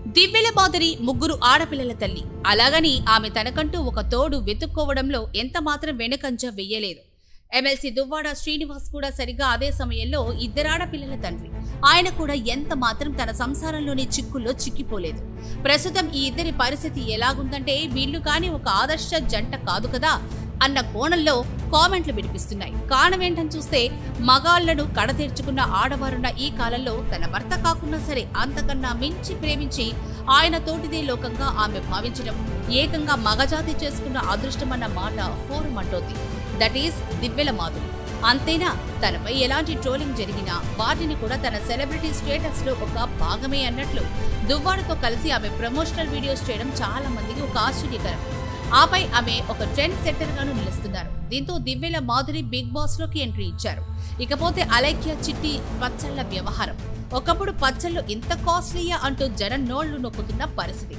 దివ్యల మాదిరి ముగ్గురు ఆడపిల్లల తల్లి. అలాగని ఆమె తనకంటూ ఒక తోడు వెతుక్కోవడంలో ఎంత మాత్రం వెనుకంజ వెయ్యలేదు. ఎమ్మెల్సీ దువ్వాడ శ్రీనివాస్ కూడా సరిగ్గా అదే సమయంలో ఇద్దరాడపిల్లల తండ్రి. ఆయన కూడా ఎంత మాత్రం తన సంసారంలోని చిక్కుల్లో చిక్కిపోలేదు. ప్రస్తుతం ఈ ఇద్దరి పరిస్థితి ఎలాగుందంటే వీళ్ళు కాని ఒక ఆదర్శ జంట కాదు కదా అన్న కోణంలో కామెంట్లు వినిపిస్తున్నాయి. కారణమేంటని చూస్తే మగాళ్లను కడతీర్చుకున్న ఆడవారున్న ఈ కాలంలో తన భర్త కాకున్నా సరే అంతకన్నా మించి ప్రేమించి ఆయన తోటిదే లోకంగా ఆమె భావించడం ఏకంగా మగజాతి చేసుకున్న అదృష్టమన్న మాట హోరుమంటోంది. That is Divyala Madhuri. అంతేనా, తనపై ఎలాంటి ట్రోలింగ్ జరిగినా వాటిని కూడా తన సెలబ్రిటీ స్టేటస్ లో ఒక భాగమే అన్నట్లు దువ్వాడతో కలిసి ఆమె ప్రమోషనల్ వీడియోస్ చేయడం చాలా మందికి ఒక ఆశ్చర్యకరం. ఆపై ఆమె ఒక ట్రెండ్ సెట్టర్ గాను నిలుస్తున్నారు. దీంతో దివ్యల మాధురి బిగ్ బాస్ లోకి ఎంట్రీ ఇచ్చారు. ఇకపోతే అలైక్య చిట్టి పచ్చళ్ల వ్యవహారం. ఒకప్పుడు పచ్చళ్ళు ఇంత కాస్ట్లీయా అంటూ జనం నోళ్లు నొక్కుతున్న పరిస్థితి.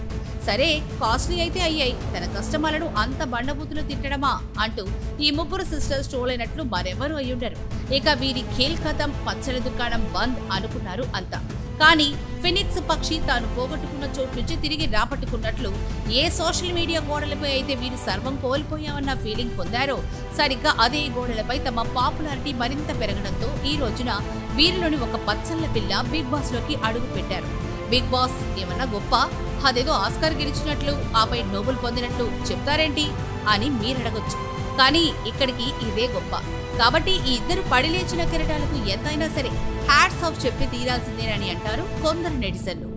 సరే, కాస్ట్లీ అయితే అయ్యాయి, తన కస్టమర్లను అంత బండబూతులు తిట్టడమా అంటూ ఈ ముగ్గురు సిస్టర్స్ ట్రోల్ అయినట్లు మరెవరూ అయ్యుండరు. ఇక వీరి ఖేల్ ఖతం, పచ్చళ్ళ దుకాణం బంద్ అనుకున్నారు అంతా. కానీ ఫినిక్స్ పక్షి తాను పోగొట్టుకున్న చోటు నుంచి తిరిగి రాపట్టుకున్నట్లు ఏ సోషల్ మీడియా గోడలపై అయితే వీరు సర్వం కోల్పోయామన్న ఫీలింగ్ పొందారో సరిగ్గా అదే గోడలపై తమ పాపులారిటీ మరింత పెరగడంతో ఈ రోజున వీరిలోని ఒక పచ్చళ్ళ పిల్ల బిగ్ బాస్ లోకి అడుగు పెట్టారు. బిగ్ బాస్ ఏమన్నా గొప్ప, అదేదో ఆస్కార్ గెలిచినట్లు ఆపై నోబెల్ పొందినట్లు చెప్తారేంటి అని మీరడగొచ్చు. కానీ ఇక్కడికి ఇదే గొప్ప. కాబట్టి ఈ ఇద్దరు పడిలేచిన కిరీటాలకు ఎంతైనా సరే హ్యాట్స్ ఆఫ్ చెప్పి తీరాల్సిందేనని అంటారు కొందరు నెటిజన్లు.